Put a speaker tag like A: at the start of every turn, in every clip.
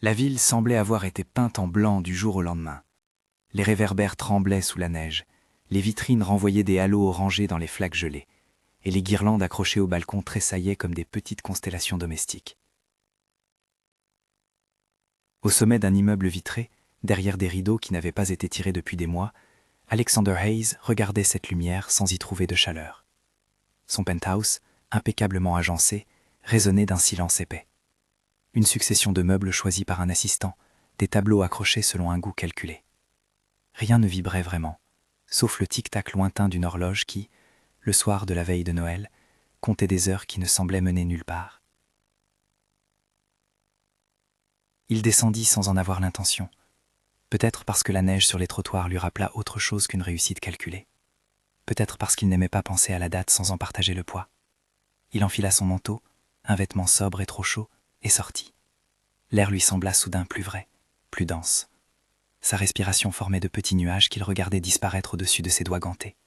A: La ville semblait avoir été peinte en blanc du jour au lendemain. Les réverbères tremblaient sous la neige, les vitrines renvoyaient des halos orangés dans les flaques gelées, et les guirlandes accrochées au balcon tressaillaient comme des petites constellations domestiques. Au sommet d'un immeuble vitré, derrière des rideaux qui n'avaient pas été tirés depuis des mois, Alexander Hayes regardait cette lumière sans y trouver de chaleur. Son penthouse, impeccablement agencé, résonnait d'un silence épais. Une succession de meubles choisis par un assistant, des tableaux accrochés selon un goût calculé. Rien ne vibrait vraiment, sauf le tic-tac lointain d'une horloge qui, le soir de la veille de Noël, comptait des heures qui ne semblaient mener nulle part. Il descendit sans en avoir l'intention, peut-être parce que la neige sur les trottoirs lui rappela autre chose qu'une réussite calculée, peut-être parce qu'il n'aimait pas penser à la date sans en partager le poids. Il enfila son manteau, un vêtement sobre et trop chaud, et sortit. L'air lui sembla soudain plus vrai, plus dense. Sa respiration formait de petits nuages qu'il regardait disparaître au-dessus de ses doigts gantés.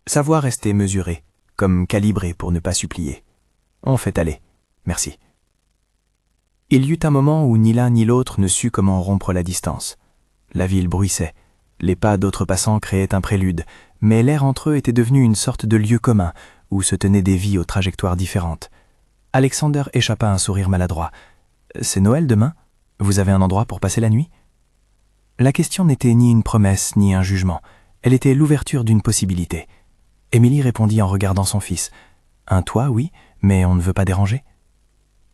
B: Sa voix restait mesurée, comme calibrée pour ne pas supplier. « On fait aller, merci. » Il y eut un moment où ni l'un ni l'autre ne sut comment rompre la distance. La ville bruissait, les pas d'autres passants créaient un prélude, mais l'air entre eux était devenu une sorte de lieu commun où se tenaient des vies aux trajectoires différentes. Alexander échappa un sourire maladroit. « C'est Noël demain ? Vous avez un endroit pour passer la nuit ?» La question n'était ni une promesse ni un jugement, elle était l'ouverture d'une possibilité. Émilie répondit en regardant son fils. « Un toit, oui, mais on ne veut pas déranger ?»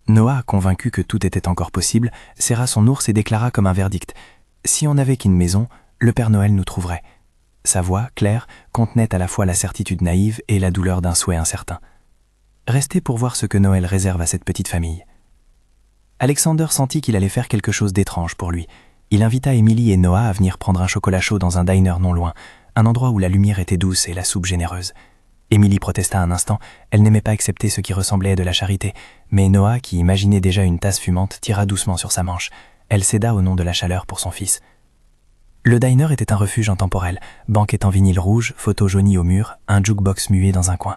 B: Noah, convaincu que tout était encore possible, serra son ours et déclara comme un verdict. « Si on n'avait qu'une maison, le Père Noël nous trouverait. » Sa voix, claire, contenait à la fois la certitude naïve et la douleur d'un souhait incertain. Restez pour voir ce que Noël réserve à cette petite famille. Alexander sentit qu'il allait faire quelque chose d'étrange pour lui. Il invita Émilie et Noah à venir prendre un chocolat chaud dans un diner non loin, un endroit où la lumière était douce et la soupe généreuse. Émilie protesta un instant, elle n'aimait pas accepter ce qui ressemblait à de la charité, mais Noah, qui imaginait déjà une tasse fumante, tira doucement sur sa manche. Elle céda au nom de la chaleur pour son fils. Le diner était un refuge intemporel, banquette en vinyle rouge, photos jaunies au mur, un jukebox muet dans un coin.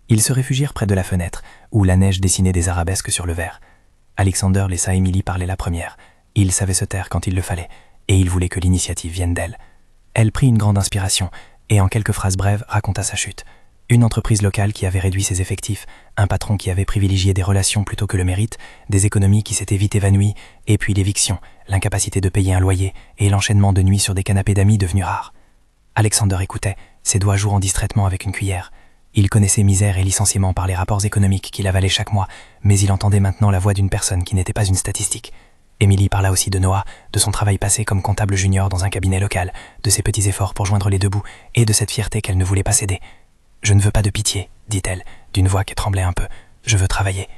B: Ils se réfugièrent près de la fenêtre, où la neige dessinait des arabesques sur le verre. Alexander laissa Émilie parler la première. Il savait se taire quand il le fallait, et il voulait que l'initiative vienne d'elle. Elle prit une grande inspiration et en quelques phrases brèves raconta sa chute. Une entreprise locale qui avait réduit ses effectifs, un patron qui avait privilégié des relations plutôt que le mérite, des économies qui s'étaient vite évanouies, et puis l'éviction, l'incapacité de payer un loyer et l'enchaînement de nuits sur des canapés d'amis devenus rares. Alexander écoutait, ses doigts jouant distraitement avec une cuillère. Il connaissait misère et licenciement par les rapports économiques qu'il avalait chaque mois, mais il entendait maintenant la voix d'une personne qui n'était pas une statistique. Émilie parla aussi de Noah, de son travail passé comme comptable junior dans un cabinet local, de ses petits efforts pour joindre les deux bouts, et de cette fierté qu'elle ne voulait pas céder. « Je ne veux pas de pitié, dit-elle, d'une voix qui tremblait un peu. Je veux travailler. »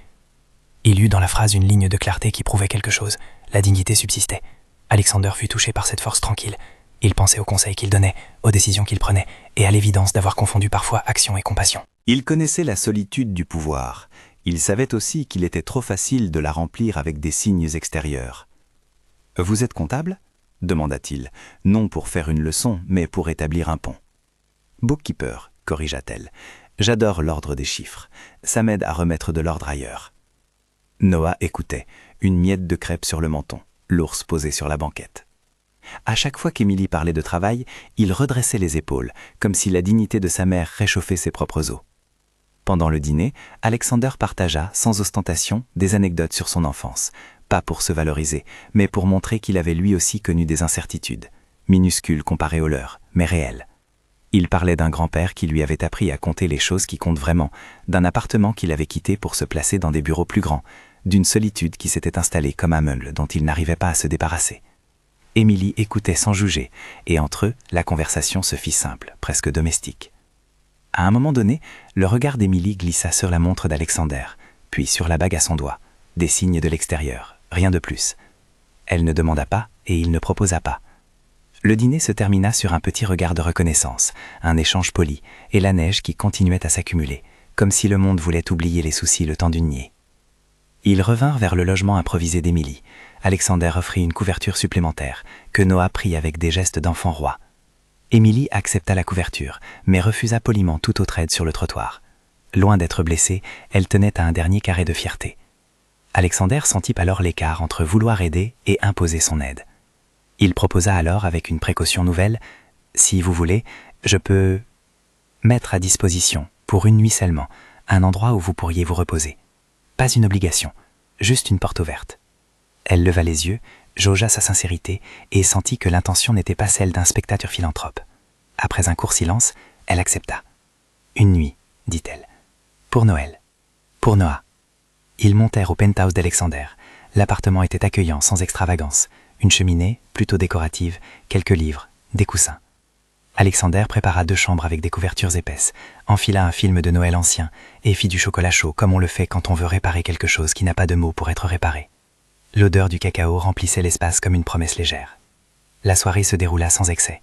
B: Il y eut dans la phrase une ligne de clarté qui prouvait quelque chose. La dignité subsistait. Alexander fut touché par cette force tranquille. Il pensait aux conseils qu'il donnait, aux décisions qu'il prenait, et à l'évidence d'avoir confondu parfois action et compassion.
C: Il connaissait la solitude du pouvoir. Il savait aussi qu'il était trop facile de la remplir avec des signes extérieurs. « Vous êtes comptable ?» demanda-t-il, non pour faire une leçon, mais pour établir un pont. « Bookkeeper », corrigea-t-elle. « J'adore l'ordre des chiffres. Ça m'aide à remettre de l'ordre ailleurs. » Noah écoutait, une miette de crêpe sur le menton, l'ours posé sur la banquette. À chaque fois qu'Émilie parlait de travail, il redressait les épaules, comme si la dignité de sa mère réchauffait ses propres os. Pendant le dîner, Alexander partagea, sans ostentation, des anecdotes sur son enfance, pas pour se valoriser, mais pour montrer qu'il avait lui aussi connu des incertitudes, minuscules comparées aux leurs, mais réelles. Il parlait d'un grand-père qui lui avait appris à compter les choses qui comptent vraiment, d'un appartement qu'il avait quitté pour se placer dans des bureaux plus grands, d'une solitude qui s'était installée comme un meuble dont il n'arrivait pas à se débarrasser. Émilie écoutait sans juger, et entre eux, la conversation se fit simple, presque domestique. À un moment donné, le regard d'Émilie glissa sur la montre d'Alexander, puis sur la bague à son doigt, des signes de l'extérieur, rien de plus. Elle ne demanda pas et il ne proposa pas.
A: Le dîner se termina sur un petit regard de reconnaissance, un échange poli, et la neige qui continuait à s'accumuler, comme si le monde voulait oublier les soucis le temps d'une nuit. Ils revinrent vers le logement improvisé d'Emily. Alexander offrit une couverture supplémentaire, que Noah prit avec des gestes d'enfant roi. Emily accepta la couverture, mais refusa poliment toute autre aide sur le trottoir. Loin d'être blessée, elle tenait à un dernier carré de fierté. Alexander sentit alors l'écart entre vouloir aider et imposer son aide. Il proposa alors avec une précaution nouvelle « Si vous voulez, je peux mettre à disposition, pour une nuit seulement, un endroit où vous pourriez vous reposer. Pas une obligation, juste une porte ouverte. » Elle leva les yeux, jaugea sa sincérité et sentit que l'intention n'était pas celle d'un spectateur philanthrope. Après un court silence, elle accepta. « Une nuit, dit-elle. Pour Noël. Pour Noah. » Ils montèrent au penthouse d'Alexander. L'appartement était accueillant, sans extravagance. Une cheminée, plutôt décorative, quelques livres, des coussins. Alexander prépara 2 chambres avec des couvertures épaisses, enfila un film de Noël ancien et fit du chocolat chaud comme on le fait quand on veut réparer quelque chose qui n'a pas de mots pour être réparé. L'odeur du cacao remplissait l'espace comme une promesse légère. La soirée se déroula sans excès.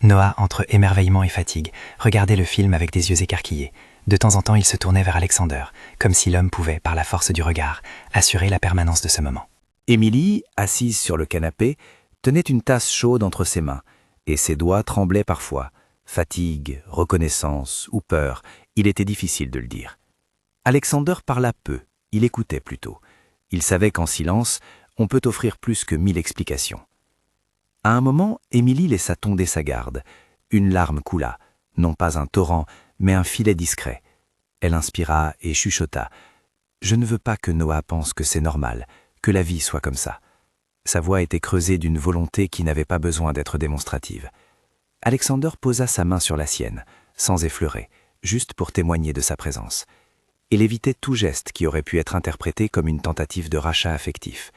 A: Noah, entre émerveillement et fatigue, regardait le film avec des yeux écarquillés. De temps en temps, il se tournait vers Alexander, comme si l'homme pouvait, par la force du regard, assurer la permanence de ce moment.
C: Emily, assise sur le canapé, tenait une tasse chaude entre ses mains, et ses doigts tremblaient parfois. Fatigue, reconnaissance ou peur, il était difficile de le dire. Alexander parla peu, il écoutait plutôt. Il savait qu'en silence, on peut offrir plus que 1000 explications. À un moment, Emily laissa tomber sa garde. Une larme coula, non pas un torrent, mais un filet discret. Elle inspira et chuchota. « Je ne veux pas que Noah pense que c'est normal, que la vie soit comme ça. » Sa voix était creusée d'une volonté qui n'avait pas besoin d'être démonstrative. Alexander posa sa main sur la sienne, sans effleurer, juste pour témoigner de sa présence. Il évitait tout geste qui aurait pu être interprété comme une tentative de rachat affectif.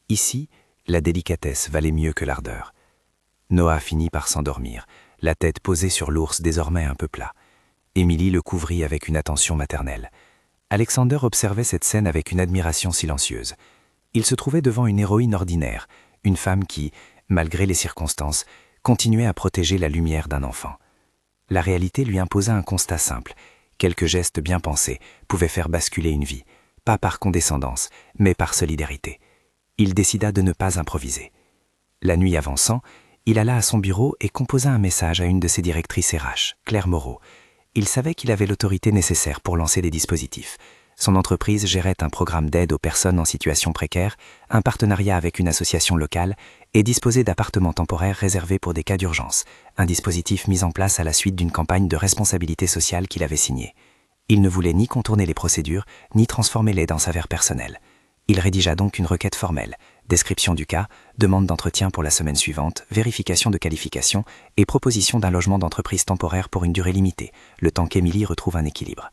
C: Ici, la délicatesse valait mieux que l'ardeur. Noah finit par s'endormir, la tête posée sur l'ours désormais un peu plat. Emily le couvrit avec une attention maternelle. Alexander observait cette scène avec une admiration silencieuse. Il se trouvait devant une héroïne ordinaire, une femme qui, malgré les circonstances, continuait à protéger la lumière d'un enfant. La réalité lui imposa un constat simple. Quelques gestes bien pensés pouvaient faire basculer une vie, pas par condescendance, mais par solidarité. Il décida de ne pas improviser. La nuit avançant, il alla à son bureau et composa un message à une de ses directrices RH, Claire Moreau. Il savait qu'il avait l'autorité nécessaire pour lancer des dispositifs. Son entreprise gérait un programme d'aide aux personnes en situation précaire, un partenariat avec une association locale et disposait d'appartements temporaires réservés pour des cas d'urgence, un dispositif mis en place à la suite d'une campagne de responsabilité sociale qu'il avait signée. Il ne voulait ni contourner les procédures, ni transformer l'aide en s'avère personnelle. Il rédigea donc une requête formelle, description du cas, demande d'entretien pour la semaine suivante, vérification de qualification et proposition d'un logement d'entreprise temporaire pour une durée limitée, le temps qu'Emily retrouve un équilibre.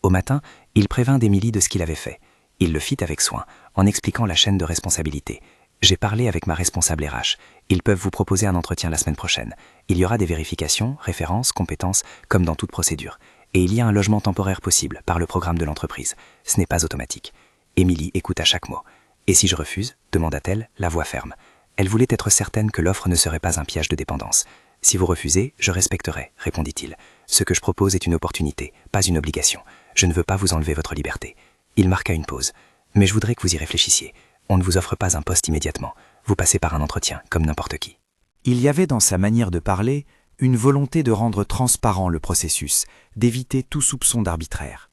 C: Au matin, il prévint d'Emily de ce qu'il avait fait. Il le fit avec soin, en expliquant la chaîne de responsabilité. « J'ai parlé avec ma responsable RH. Ils peuvent vous proposer un entretien la semaine prochaine. Il y aura des vérifications, références, compétences, comme dans toute procédure. Et il y a un logement temporaire possible, par le programme de l'entreprise. Ce n'est pas automatique. » Emily écouta chaque mot. « Et si je refuse ?» demanda-t-elle, la voix ferme. Elle voulait être certaine que l'offre ne serait pas un piège de dépendance. « Si vous refusez, je respecterai, » répondit-il. « Ce que je propose est une opportunité, pas une obligation. Je ne veux pas vous enlever votre liberté. » Il marqua une pause. « Mais je voudrais que vous y réfléchissiez. On ne vous offre pas un poste immédiatement. Vous passez par un entretien, comme n'importe qui. »
B: Il y avait dans sa manière de parler une volonté de rendre transparent le processus, d'éviter tout soupçon d'arbitraire.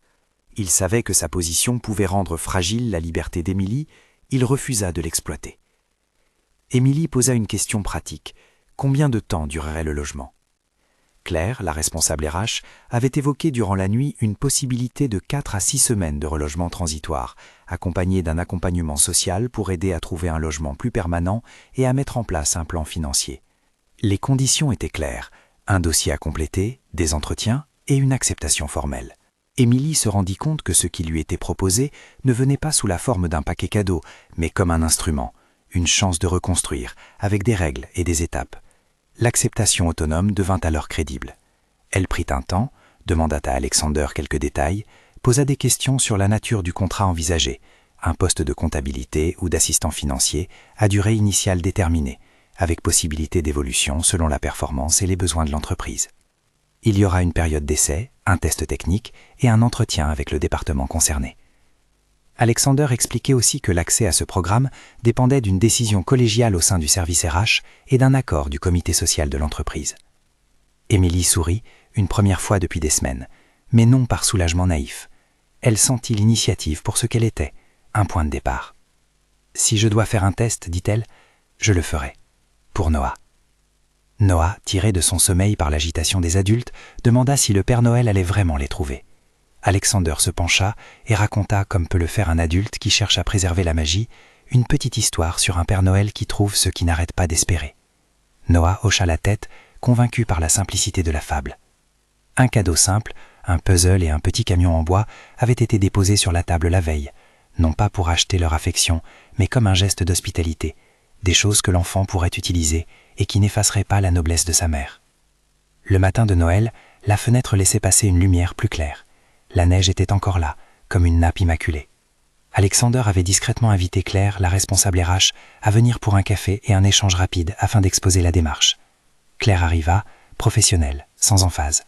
B: Il savait que sa position pouvait rendre fragile la liberté d'Emily, il refusa de l'exploiter. Emily posa une question pratique. Combien de temps durerait le logement ? Claire, la responsable RH, avait évoqué durant la nuit une possibilité de 4 à 6 semaines de relogement transitoire, accompagnée d'un accompagnement social pour aider à trouver un logement plus permanent et à mettre en place un plan financier. Les conditions étaient claires, un dossier à compléter, des entretiens et une acceptation formelle. Emily se rendit compte que ce qui lui était proposé ne venait pas sous la forme d'un paquet cadeau, mais comme un instrument, une chance de reconstruire, avec des règles et des étapes. L'acceptation autonome devint alors crédible. Elle prit un temps, demanda à Alexander quelques détails, posa des questions sur la nature du contrat envisagé, un poste de comptabilité ou d'assistant financier à durée initiale déterminée,
A: avec possibilité d'évolution selon la performance et les besoins de l'entreprise. Il y aura une période d'essai, un test technique et un entretien avec le département concerné. Alexander expliquait aussi que l'accès à ce programme dépendait d'une décision collégiale au sein du service RH et d'un accord du comité social de l'entreprise. Émilie sourit, une première fois depuis des semaines, mais non par soulagement naïf. Elle sentit l'initiative pour ce qu'elle était, un point de départ. « Si je dois faire un test, dit-elle, je le ferai. Pour Noah. » Noah, tiré de son sommeil par l'agitation des adultes, demanda si le Père Noël allait vraiment les trouver. Alexander se pencha et raconta, comme peut le faire un adulte qui cherche à préserver la magie, une petite histoire sur un Père Noël qui trouve ce qui n'arrête pas d'espérer. Noah hocha la tête, convaincu par la simplicité de la fable. Un cadeau simple, un puzzle et un petit camion en bois avaient été déposés sur la table la veille, non pas pour acheter leur affection, mais comme un geste d'hospitalité, des choses que l'enfant pourrait utiliser et qui n'effaceraient pas la noblesse de sa mère. Le matin de Noël, la fenêtre laissait passer une lumière plus claire. La neige était encore là, comme une nappe immaculée. Alexander avait discrètement invité Claire, la responsable RH, à venir pour un café et un échange rapide afin d'exposer la démarche. Claire arriva, professionnelle, sans emphase.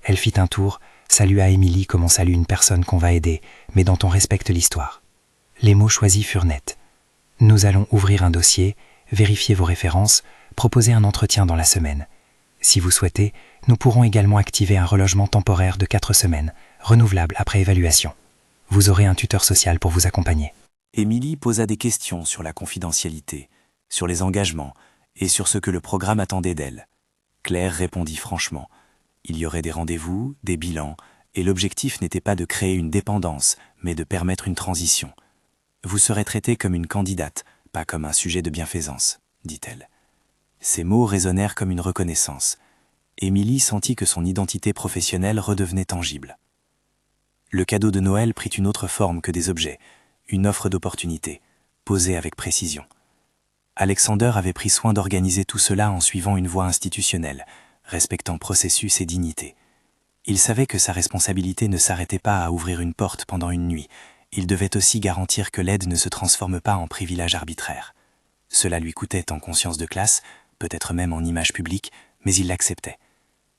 A: Elle fit un tour, salua Émilie comme on salue une personne qu'on va aider, mais dont on respecte l'histoire. Les mots choisis furent nets. « Nous allons ouvrir un dossier, vérifier vos références, proposer un entretien dans la semaine. Si vous souhaitez, nous pourrons également activer un relogement temporaire de 4 semaines, renouvelable après évaluation. Vous aurez un tuteur social pour vous accompagner. »
D: Émilie posa des questions sur la confidentialité, sur les engagements et sur ce que le programme attendait d'elle. Claire répondit franchement. Il y aurait des rendez-vous, des bilans, et l'objectif n'était pas de créer une dépendance, mais de permettre une transition. Vous serez traitée comme une candidate, pas comme un sujet de bienfaisance, dit-elle. Ces mots résonnèrent comme une reconnaissance. Émilie sentit que son identité professionnelle redevenait tangible. Le cadeau de Noël prit une autre forme que des objets, une offre d'opportunité, posée avec précision. Alexander avait pris soin d'organiser tout cela en suivant une voie institutionnelle, respectant processus et dignité. Il savait que sa responsabilité ne s'arrêtait pas à ouvrir une porte pendant une nuit. Il devait aussi garantir que l'aide ne se transforme pas en privilège arbitraire. Cela lui coûtait en conscience de classe, peut-être même en image publique, mais il l'acceptait.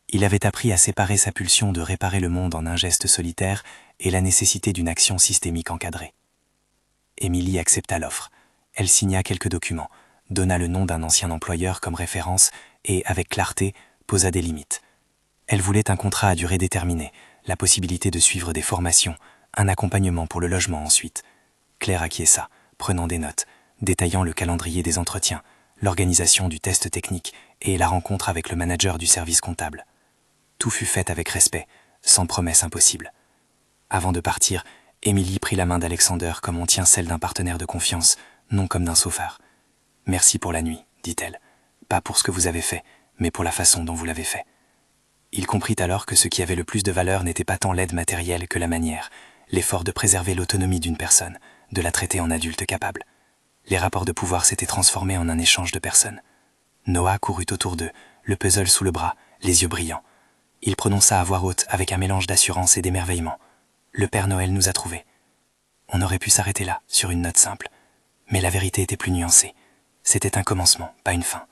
D: Il avait appris à séparer sa pulsion de réparer le monde en un geste solitaire et la nécessité d'une action systémique encadrée. Émilie accepta l'offre. Elle signa quelques documents, donna le nom d'un ancien employeur comme référence et, avec clarté, posa des limites. Elle voulait un contrat à durée déterminée, la possibilité de suivre des formations, un accompagnement pour le logement ensuite. Claire acquiesça, prenant des notes, détaillant le calendrier des entretiens, l'organisation du test technique et la rencontre avec le manager du service comptable. Tout fut fait avec respect, sans promesse impossible. Avant de partir, Émilie prit la main d'Alexander comme on tient celle d'un partenaire de confiance, non comme d'un sauveur. « Merci pour la nuit, dit-elle. Pas pour ce que vous avez fait, mais pour la façon dont vous l'avez fait. » Il comprit alors que ce qui avait le plus de valeur n'était pas tant l'aide matérielle que la manière, l'effort de préserver l'autonomie d'une personne, de la traiter en adulte capable. Les rapports de pouvoir s'étaient transformés en un échange de personnes. Noah courut autour d'eux, le puzzle sous le bras, les yeux brillants. Il prononça à voix haute avec un mélange d'assurance et d'émerveillement. « Le Père Noël nous a trouvés. » On aurait pu s'arrêter là, sur une note simple. Mais la vérité était plus nuancée. C'était un commencement, pas une fin.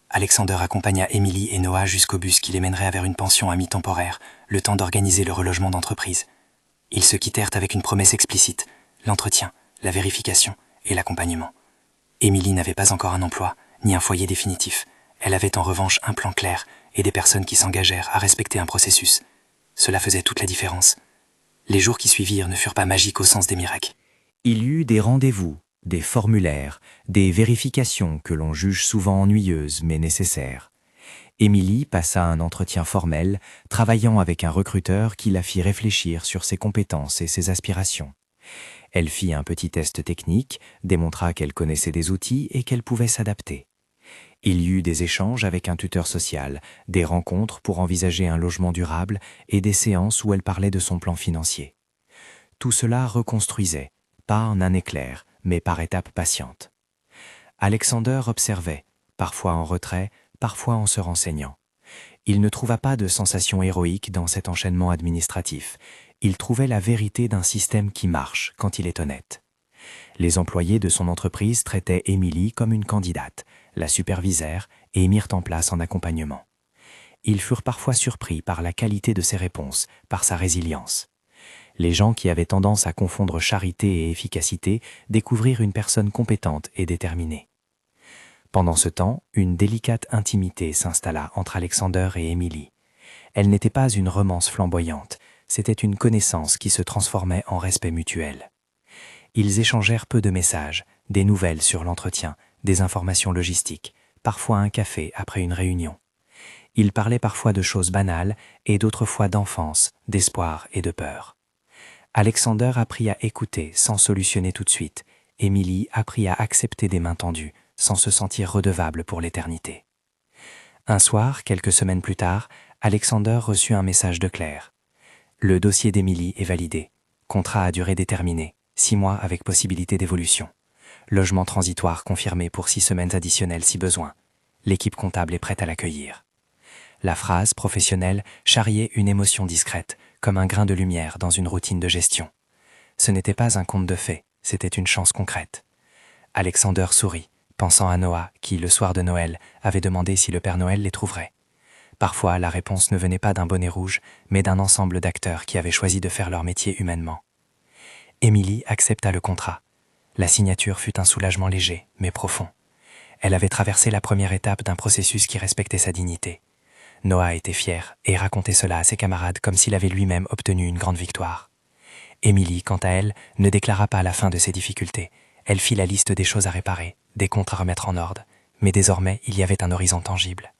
D: Alexander accompagna Émilie et Noah jusqu'au bus qui les mènerait vers une pension à mi-temporaire, le temps d'organiser le relogement d'entreprise. Ils se quittèrent avec une promesse explicite, l'entretien, la vérification et l'accompagnement. Émilie n'avait pas encore un emploi, ni un foyer définitif. Elle avait en revanche un plan clair et des personnes qui s'engagèrent à respecter un processus. Cela faisait toute la différence. Les jours qui suivirent ne furent pas magiques au sens des miracles.
B: Il y eut des rendez-vous, des formulaires, des vérifications que l'on juge souvent ennuyeuses mais nécessaires. Émilie passa un entretien formel, travaillant avec un recruteur qui la fit réfléchir sur ses compétences et ses aspirations. Elle fit un petit test technique, démontra qu'elle connaissait des outils et qu'elle pouvait s'adapter. Il y eut des échanges avec un tuteur social, des rencontres pour envisager un logement durable et des séances où elle parlait de son plan financier. Tout cela reconstruisait, pas en un éclair, mais par étapes patientes. Alexander observait, parfois en retrait, parfois en se renseignant. Il ne trouva pas de sensation héroïque dans cet enchaînement administratif. Il trouvait la vérité d'un système qui marche quand il est honnête.
A: Les employés de son entreprise traitaient Émilie comme une candidate, la supervisèrent et mirent en place un accompagnement. Ils furent parfois surpris par la qualité de ses réponses, par sa résilience. Les gens qui avaient tendance à confondre charité et efficacité découvrirent une personne compétente et déterminée. Pendant ce temps, une délicate intimité s'installa entre Alexander et Émilie. Elle n'était pas une romance flamboyante, c'était une connaissance qui se transformait en respect mutuel. Ils échangèrent peu de messages, des nouvelles sur l'entretien, des informations logistiques, parfois un café après une réunion. Ils parlaient parfois de choses banales et d'autres fois d'enfance, d'espoir et de peur. Alexander apprit à écouter sans solutionner tout de suite. Émilie apprit à accepter des mains tendues, sans se sentir redevable pour l'éternité. Un soir, quelques semaines plus tard, Alexander reçut un message de Claire. Le dossier d'Émilie est validé. Contrat à durée déterminée, 6 mois avec possibilité d'évolution. Logement transitoire confirmé pour 6 semaines additionnelles si besoin. L'équipe comptable est prête à l'accueillir. La phrase professionnelle charriait une émotion discrète, comme un grain de lumière dans une routine de gestion. Ce n'était pas un conte de fées, c'était une chance concrète. Alexander sourit, pensant à Noah qui, le soir de Noël, avait demandé si le Père Noël les trouverait. Parfois, la réponse ne venait pas d'un bonnet rouge, mais d'un ensemble d'acteurs qui avaient choisi de faire leur métier humainement. Émilie accepta le contrat. La signature fut un soulagement léger, mais profond. Elle avait traversé la première étape d'un processus qui respectait sa dignité. Noah était fier et racontait cela à ses camarades comme s'il avait lui-même obtenu une grande victoire. Émilie, quant à elle, ne déclara pas la fin de ses difficultés. Elle fit la liste des choses à réparer, des comptes à remettre en ordre, mais désormais il y avait un horizon tangible.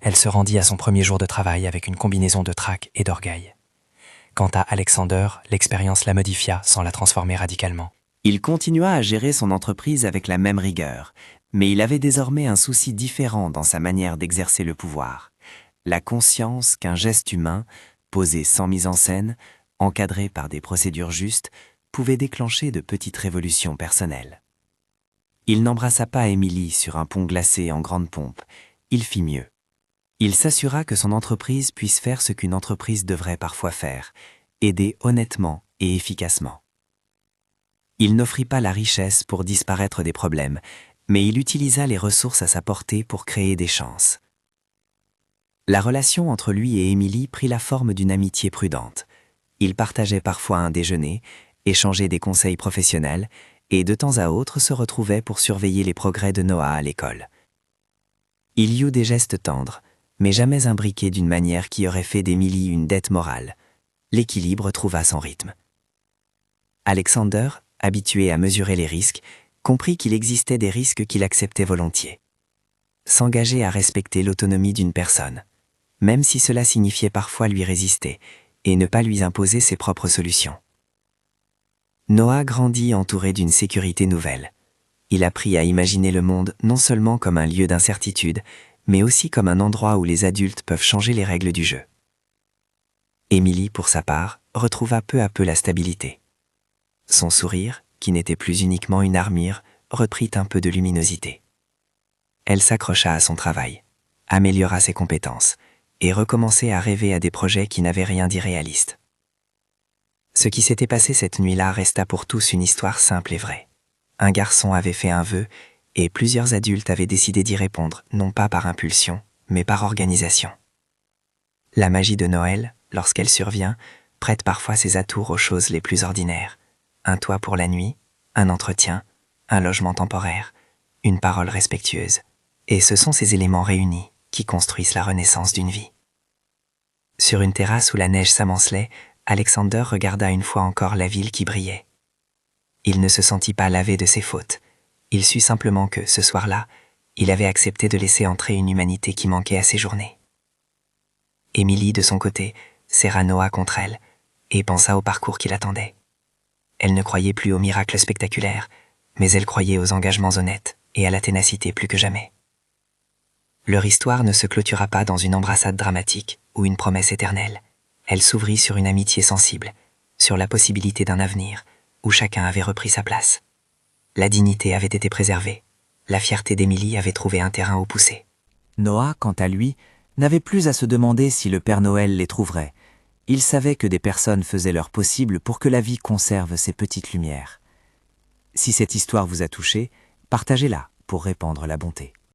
A: Elle se rendit à son premier jour de travail avec une combinaison de trac et d'orgueil. Quant à Alexander, l'expérience la modifia sans la transformer radicalement.
E: Il continua à gérer son entreprise avec la même rigueur, mais il avait désormais un souci différent dans sa manière d'exercer le pouvoir. La conscience qu'un geste humain, posé sans mise en scène, encadré par des procédures justes, pouvait déclencher de petites révolutions personnelles. Il n'embrassa pas Émilie sur un pont glacé en grande pompe, il fit mieux. Il s'assura que son entreprise puisse faire ce qu'une entreprise devrait parfois faire, aider honnêtement et efficacement. Il n'offrit pas la richesse pour disparaître des problèmes, mais il utilisa les ressources à sa portée pour créer des chances. La relation entre lui et Émilie prit la forme d'une amitié prudente. Ils partageaient parfois un déjeuner, échangeaient des conseils professionnels et de temps à autre se retrouvaient pour surveiller les progrès de Noah à l'école. Il y eut des gestes tendres, mais jamais imbriqués d'une manière qui aurait fait d'Émilie une dette morale. L'équilibre trouva son rythme. Alexander, habitué à mesurer les risques, comprit qu'il existait des risques qu'il acceptait volontiers. S'engager à respecter l'autonomie d'une personne, même si cela signifiait parfois lui résister, et ne pas lui imposer ses propres solutions. Noah grandit entouré d'une sécurité nouvelle. Il apprit à imaginer le monde non seulement comme un lieu d'incertitude, mais aussi comme un endroit où les adultes peuvent changer les règles du jeu. Émilie, pour sa part, retrouva peu à peu la stabilité. Son sourire, qui n'était plus uniquement une armure, reprit un peu de luminosité. Elle s'accrocha à son travail, améliora ses compétences, et recommençait à rêver à des projets qui n'avaient rien d'irréaliste. Ce qui s'était passé cette nuit-là resta pour tous une histoire simple et vraie. Un garçon avait fait un vœu, et plusieurs adultes avaient décidé d'y répondre, non pas par impulsion, mais par organisation. La magie de Noël, lorsqu'elle survient, prête parfois ses atours aux choses les plus ordinaires. Un toit pour la nuit, un entretien, un logement temporaire, une parole respectueuse. Et ce sont ces éléments réunis qui construisent la renaissance d'une vie. Sur une terrasse où la neige s'amoncelait, Alexander regarda une fois encore la ville qui brillait. Il ne se sentit pas lavé de ses fautes. Il sut simplement que, ce soir-là, il avait accepté de laisser entrer une humanité qui manquait à ses journées. Émilie, de son côté, serra Noah contre elle et pensa au parcours qui l'attendait. Elle ne croyait plus aux miracles spectaculaires, mais elle croyait aux engagements honnêtes et à la ténacité plus que jamais. Leur histoire ne se clôtura pas dans une embrassade dramatique ou une promesse éternelle. Elle s'ouvrit sur une amitié sensible, sur la possibilité d'un avenir où chacun avait repris sa place. La dignité avait été préservée. La fierté d'Émilie avait trouvé un terrain où pousser. Noah, quant à lui, n'avait plus à se demander si le Père Noël les trouverait. Il savait que des personnes faisaient leur possible pour que la vie conserve ses petites lumières. Si cette histoire vous a touché, partagez-la pour répandre la bonté.